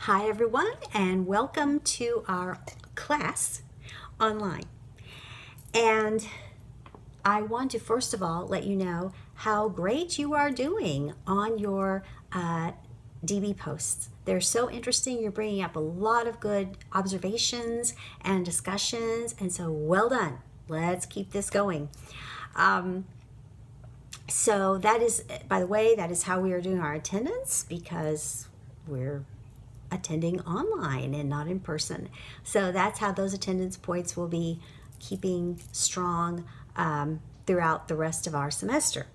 Hi everyone, and welcome to our class online. And I want to first of all let you know how great you are doing on your DB posts. They're so interesting. You're bringing up a lot of good observations and discussions, and so well done. Let's keep this going. So that is, by the way, that is how we are doing our attendance, because we're attending online and not in person. So that's how those attendance points will be keeping strong throughout the rest of our semester.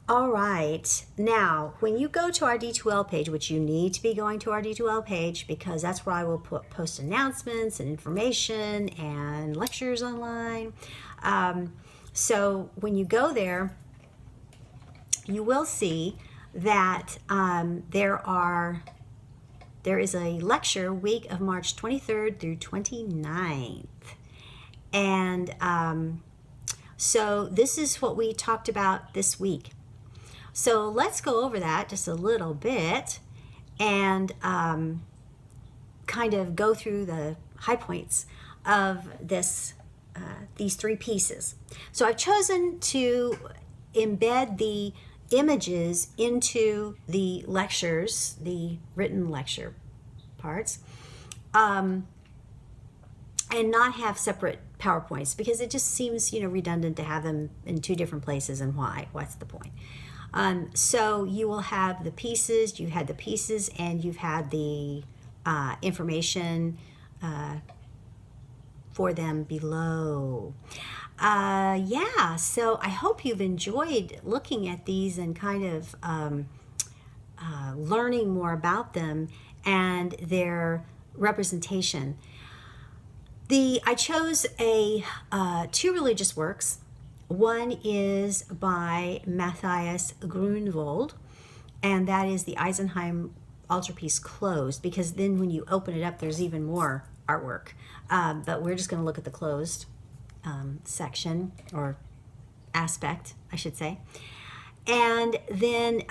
All right, now when you go to our D2L page, which you need to be going to our D2L page because that's where I will post announcements and information and lectures online. So when you go there, you will see that there is a lecture week of March 23rd through 29th. And so this is what we talked about this week. So let's go over that just a little bit and kind of go through the high points of these three pieces. So I've chosen to embed the images into the lectures, the written lecture parts, and not have separate PowerPoints because it just seems, redundant to have them in two different places. And why? What's the point? So you will have the pieces. You had the pieces, and you've had the information for them below. Yeah, so I hope you've enjoyed looking at these and kind of learning more about them and their representation. I chose two religious works. One is by Matthias Grunwald, and that is the Eisenheim altarpiece closed, because then when you open it up, there's even more artwork. But we're just going to look at the closed section or aspect, I should say. And then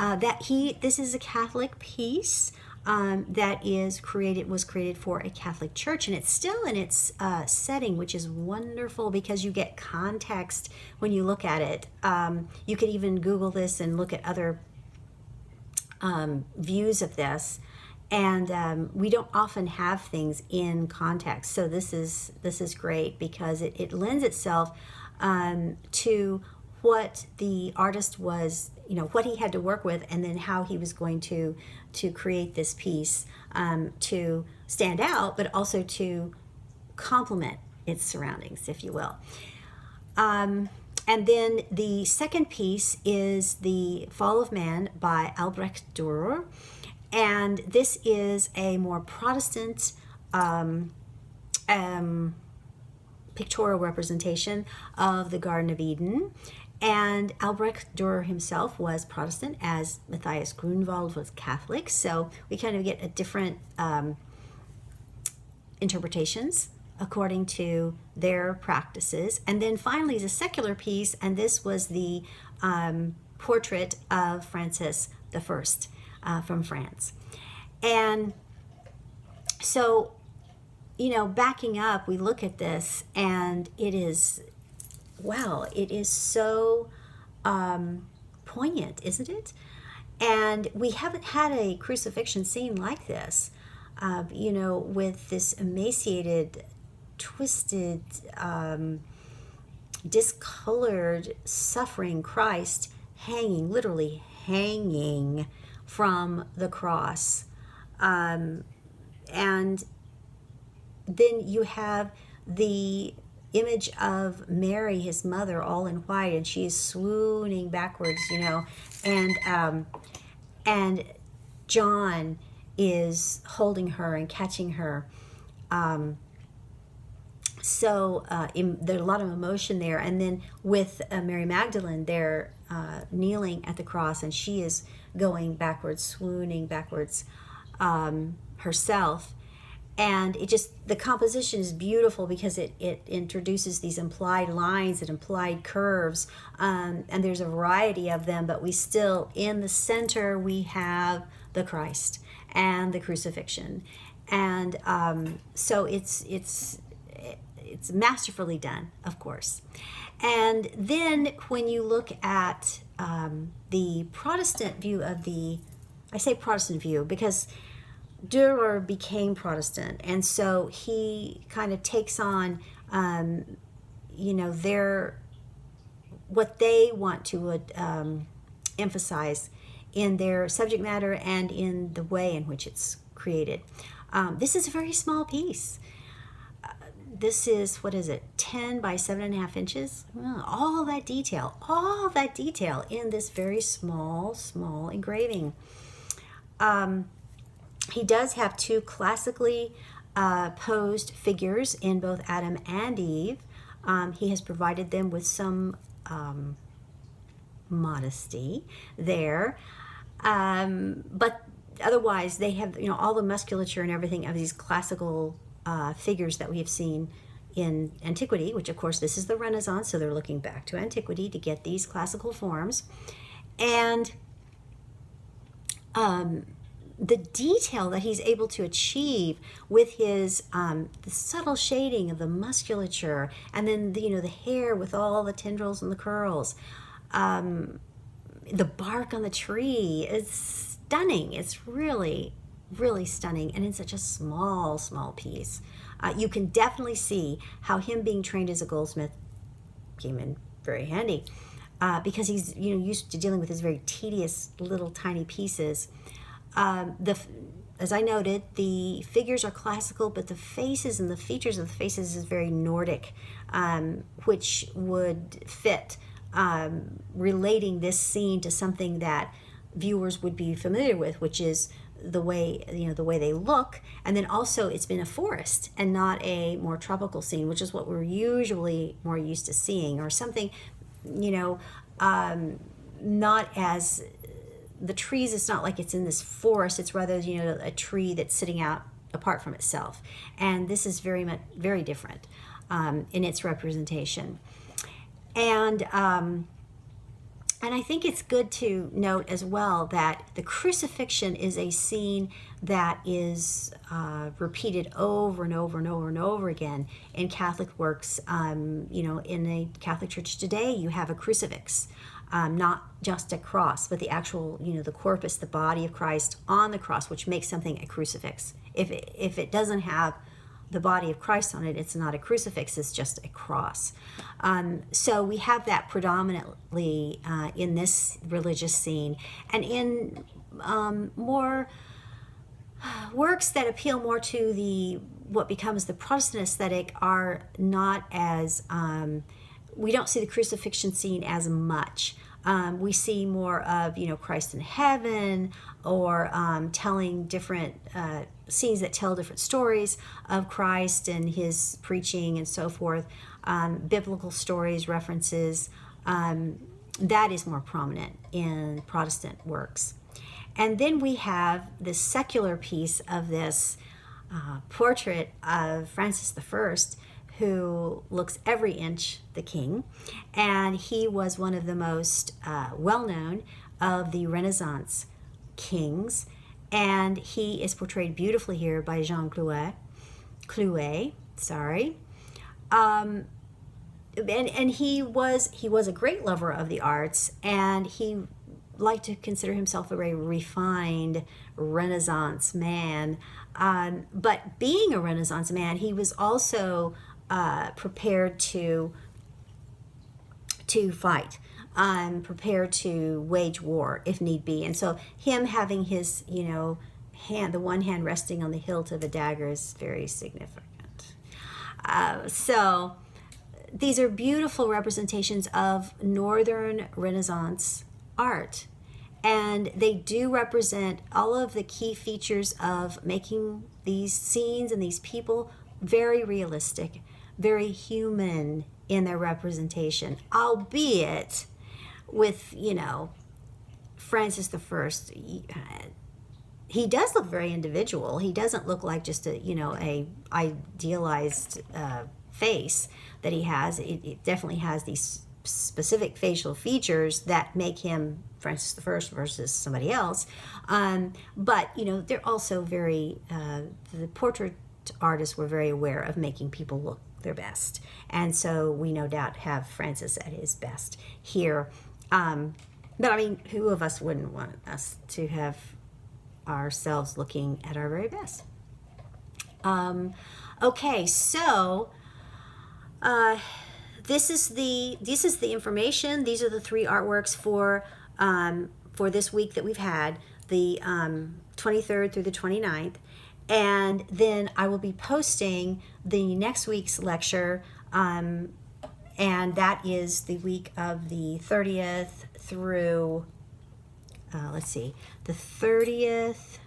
this is a Catholic piece that was created for a Catholic church, and it's still in its setting, which is wonderful because you get context when you look at it. You could even Google this and look at other views of this. And we don't often have things in context, so this is great because it lends itself to what the artist was, what he had to work with, and then how he was going to create this piece to stand out, but also to complement its surroundings, if you will. And then the second piece is The Fall of Man by Albrecht Dürer. And this is a more Protestant pictorial representation of the Garden of Eden. And Albrecht Dürer himself was Protestant, as Matthias Grunwald was Catholic. So we kind of get a different interpretations according to their practices. And then finally is a secular piece, and this was the portrait of Francis I. From France. And so, backing up, we look at this, and it is so poignant, isn't it? And we haven't had a crucifixion scene like this, with this emaciated, twisted, discolored, suffering Christ literally hanging from the cross. And then you have the image of Mary, his mother, all in white, and she is swooning backwards, and John is holding her and catching her. So there's a lot of emotion there. And then with Mary Magdalene, they're kneeling at the cross, and she is going backwards, swooning backwards herself. And the composition is beautiful because it introduces these implied lines and implied curves, and there's a variety of them, but we still, in the center, we have the Christ and the crucifixion. And so it's masterfully done, of course. And then when you look at the Protestant view of I say Protestant view because Dürer became Protestant, and so he kind of takes on, what they want to emphasize in their subject matter and in the way in which it's created. This is a very small piece. This is, 10 by 7.5 inches? All that detail in this very small engraving. He does have two classically posed figures in both Adam and Eve. He has provided them with some modesty there. But otherwise, they have all the musculature and everything of these classical figures that we have seen in antiquity, which of course this is the Renaissance, so they're looking back to antiquity to get these classical forms. And the detail that he's able to achieve with his the subtle shading of the musculature, and then the hair with all the tendrils and the curls, the bark on the tree is stunning. It's really stunning, and in such a small piece. You can definitely see how him being trained as a goldsmith came in very handy, because he's used to dealing with his very tedious little tiny pieces. As I noted, the figures are classical, but the faces and the features of the faces is very Nordic, which would fit relating this scene to something that viewers would be familiar with, which is the way they look. And then also it's been a forest and not a more tropical scene, which is what we're usually more used to seeing, or something not as the trees. It's not like it's in this forest, it's rather a tree that's sitting out apart from itself, and this is very different in its representation. And I think it's good to note as well that the crucifixion is a scene that is repeated over and over again in Catholic works. In a Catholic church today, you have a crucifix, not just a cross, but the actual, the corpus, the body of Christ on the cross, which makes something a crucifix. If it doesn't have the body of Christ on it, it's not a crucifix, it's just a cross. So we have that predominantly in this religious scene. And in more works that appeal more to what becomes the Protestant aesthetic are not as, we don't see the crucifixion scene as much. We see more of, Christ in heaven, or telling different scenes that tell different stories of Christ and his preaching and so forth. Biblical stories, references, that is more prominent in Protestant works. And then we have the secular piece of this portrait of Francis I, who looks every inch the king, and he was one of the most well-known of the Renaissance kings, and he is portrayed beautifully here by Jean Clouet, and he was a great lover of the arts, and he liked to consider himself a very refined Renaissance man. But being a Renaissance man, he was also prepared to fight, prepared to wage war if need be. And so him having his, hand, the one hand resting on the hilt of a dagger, is very significant. So these are beautiful representations of Northern Renaissance art. And they do represent all of the key features of making these scenes and these people very realistic, very human in their representation, albeit with, Francis I. He does look very individual. He doesn't look like just a idealized face that he has. It definitely has these specific facial features that make him Francis the First versus somebody else. But, you know, they're also very, the portrait artists were very aware of making people look their best. And so we no doubt have Francis at his best here. But I mean, who of us wouldn't want us to have ourselves looking at our very best? Okay, so this is the information. These are the three artworks for this week that we've had, the 23rd through the 29th. And then I will be posting the next week's lecture, and that is the week of the 30th through, the 30th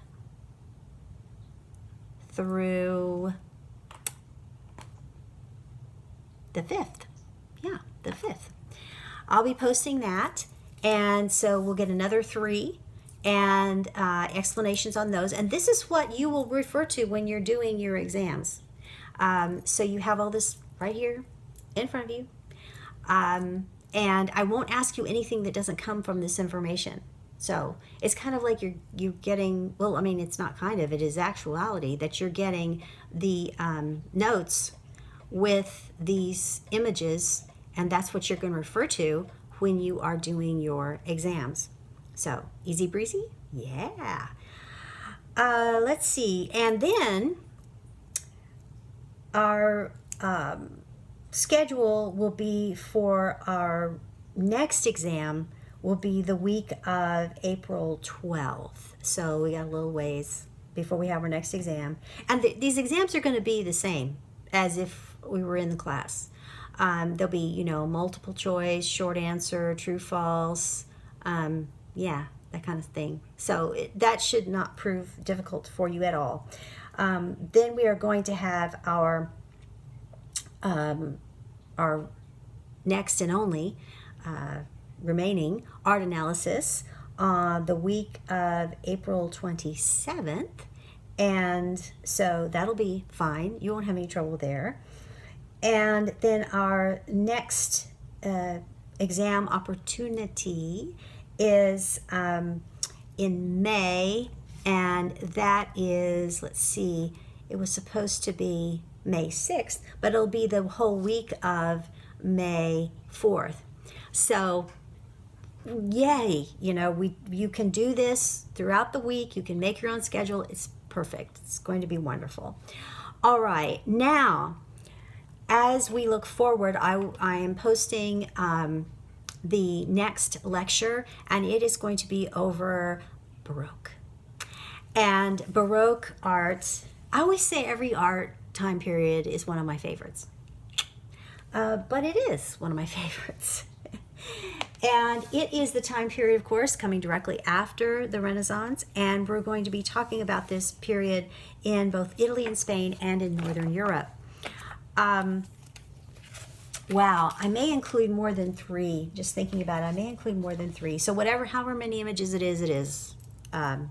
through the 5th. Yeah, the 5th. I'll be posting that, and so we'll get another 3 and explanations on those. And this is what you will refer to when you're doing your exams. So you have all this right here in front of you. And I won't ask you anything that doesn't come from this information. So it's kind of like you're getting, well, I mean, it's not kind of, it is actuality that you're getting the notes with these images, and that's what you're going to refer to when you are doing your exams. So, easy breezy? Yeah. Let's see. And then our schedule will be for our next exam will be the week of April 12th. So we got a little ways before we have our next exam. And these exams are going to be the same as if we were in the class. There'll be, you know, multiple choice, short answer, true, false, yeah, that kind of thing. So that should not prove difficult for you at all. Then we are going to have our next and only remaining art analysis on the week of April 27th. And so that'll be fine. You won't have any trouble there. And then our next exam opportunity is in May, and that is, let's see, it was supposed to be May 6th, but it'll be the whole week of May 4th. So yay, you know, you can do this throughout the week. You can make your own schedule. It's perfect. It's going to be wonderful. All right, now as we look forward, I am posting the next lecture, and it is going to be over Baroque. And Baroque art, I always say every art time period is one of my favorites. But it is one of my favorites. And it is the time period, of course, coming directly after the Renaissance, and we're going to be talking about this period in both Italy and Spain and in Northern Europe. Wow, I may include more than 3. Just thinking about it, I may include more than 3. So however many images it is. When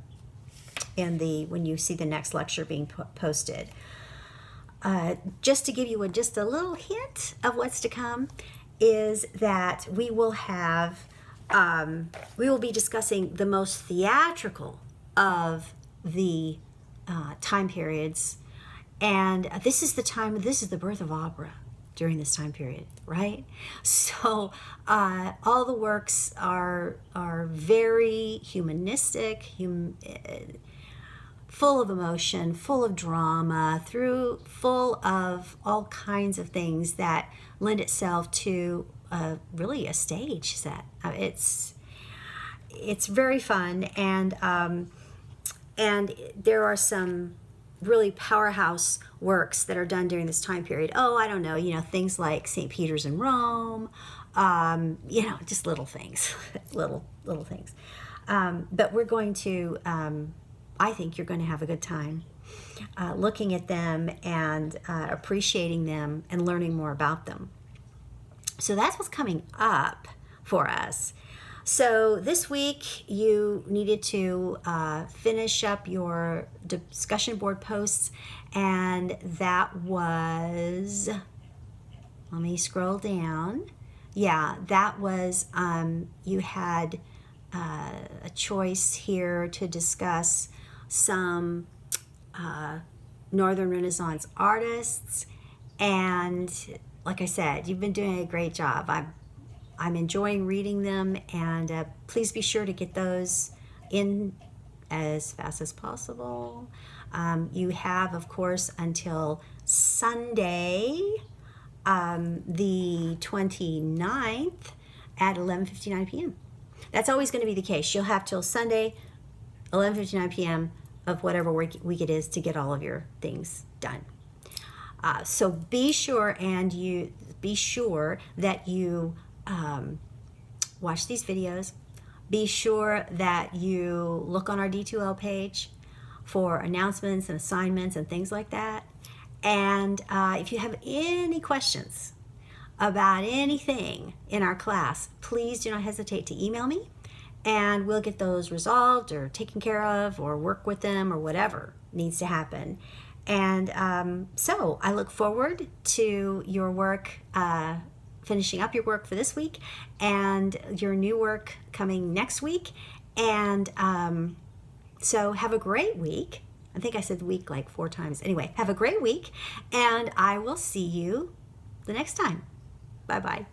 you see the next lecture being posted. Just to give you just a little hint of what's to come, is that we will be discussing the most theatrical of the time periods, and this is the birth of opera during this time period, right? So all the works are very humanistic, full of emotion, full of drama, full of all kinds of things that lend itself to really a stage set. It's very fun, and there are some really powerhouse works that are done during this time period. Oh, I don't know, things like St. Peter's in Rome, just little things, little things. But we're going to, I think you're going to have a good time looking at them and appreciating them and learning more about them. So that's what's coming up for us. So this week you needed to finish up your discussion board posts, and that was, let me scroll down Yeah, that was, you had a choice here to discuss some Northern Renaissance artists. And like I said, you've been doing a great job. I'm enjoying reading them, and please be sure to get those in as fast as possible. You have, of course, until Sunday, the 29th at 11:59 p.m. That's always going to be the case. You'll have till Sunday, 11:59 p.m. of whatever week it is to get all of your things done. So be sure that you watch these videos. Be sure that you look on our D2L page for announcements and assignments and things like that. And if you have any questions about anything in our class, please do not hesitate to email me, and we'll get those resolved or taken care of or work with them or whatever needs to happen. And so I look forward to your work, finishing up your work for this week, and your new work coming next week. And so have a great week. I think I said week like 4 times. Anyway, have a great week, and I will see you the next time. Bye-bye.